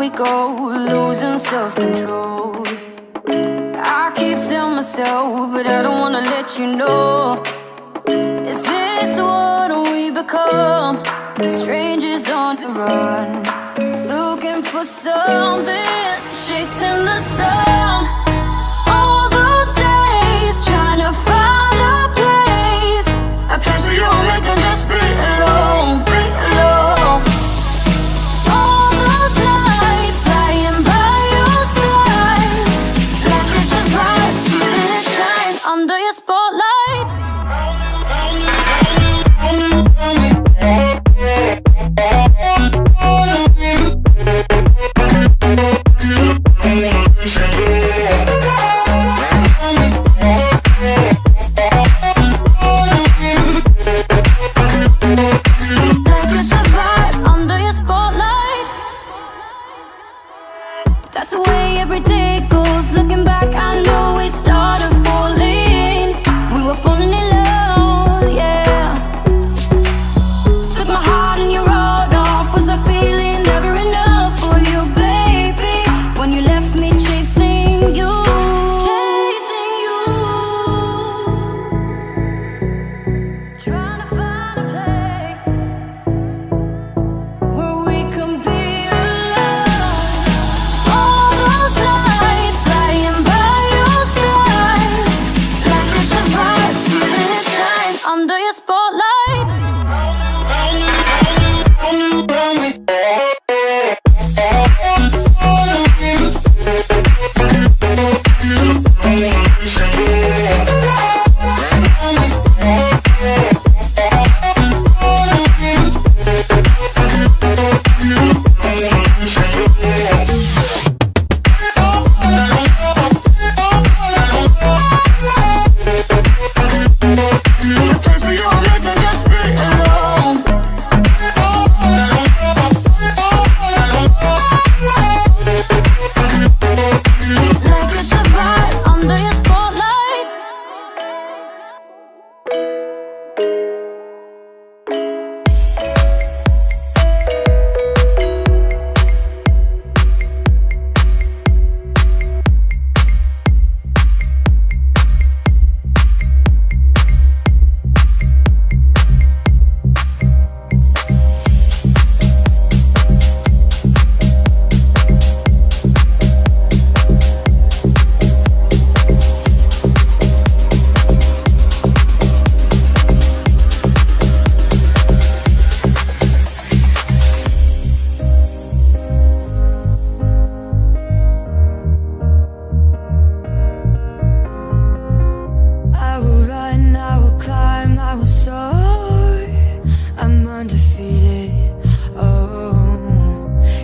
we go, losing self-control. I keep telling myself, but I don't wanna let you know. Is this what we become? Strangers on the run, looking for something, chasing the sun. All those days, trying to find a place where you and me can just be alone, be alone. All those nights, lying by your side, like it's a vibe, feeling it shine under your spotlight. That's the way every day goes. Looking back, I know we started falling. We were falling in love, yeah. Took my heart and you rolled off. Was I feeling never enough for you, baby? When you left me chasing you, chasing you. Trying to find a place where we can be alone. All those nights, lying by your side, like it's a vibe, feeling it shine under your spotlight. I will run, I will climb, I will soar. I'm undefeated. Oh,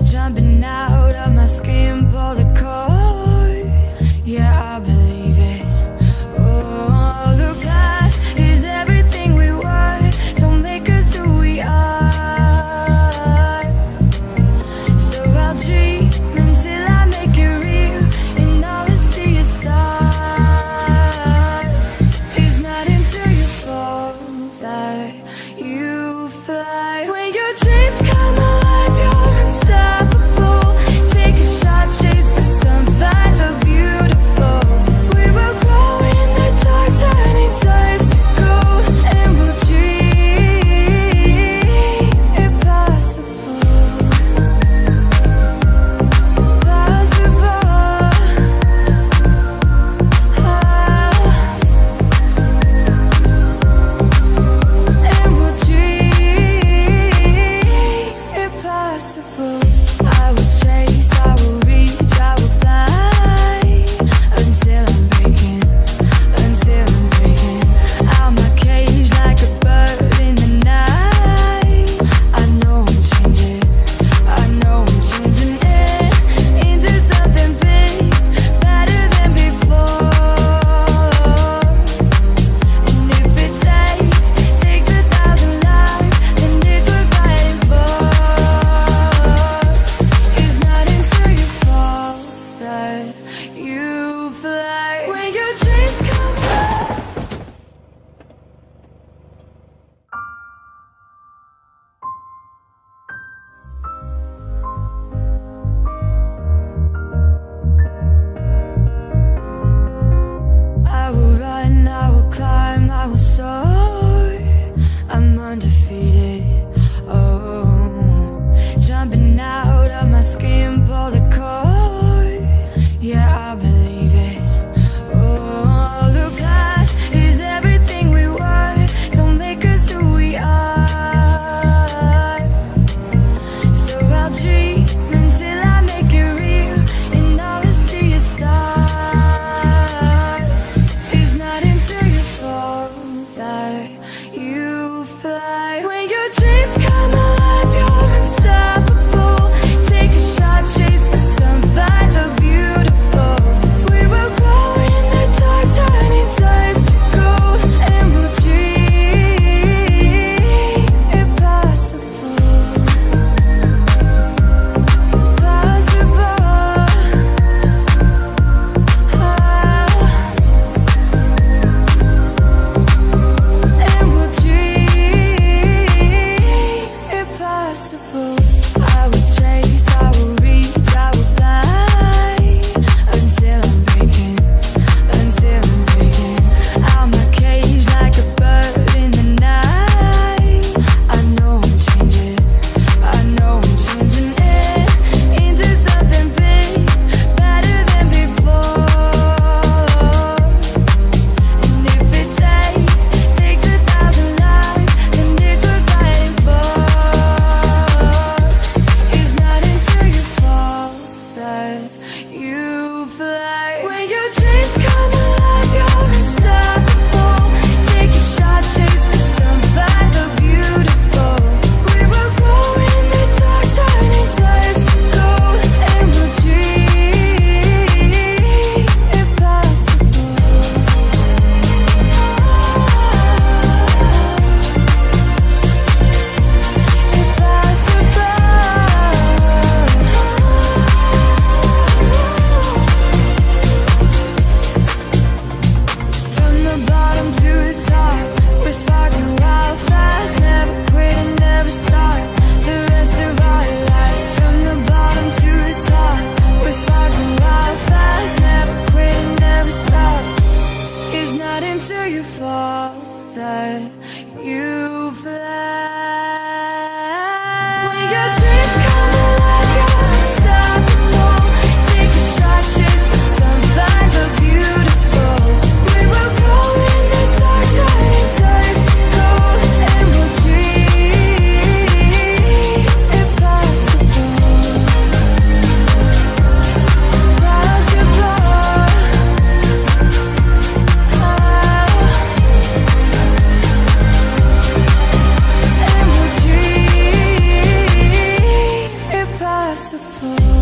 jumping out of my skin, pull the cord. Yeah, I believe it. Oh, the past is everything we were. Don't make us who we are. So I'll dream until I make it real, and all I see is stars. It's not until you fall that you fly. When your dreams come alive, you're unstoppable. Take a shot, chase the sun, find the beautiful. We will glow in the dark, turning dust to gold, and we'll dream impossible. Possible. And we'll dream impossible. I will chase, I will reach, I will fly until I'm breaking, until I'm breaking out my cage like a bird in the night. I know I'm changing, I know I'm changing it into something big, better than before. And if it takes 1,000 lives, then it's worth fighting for. It's not until you suppose.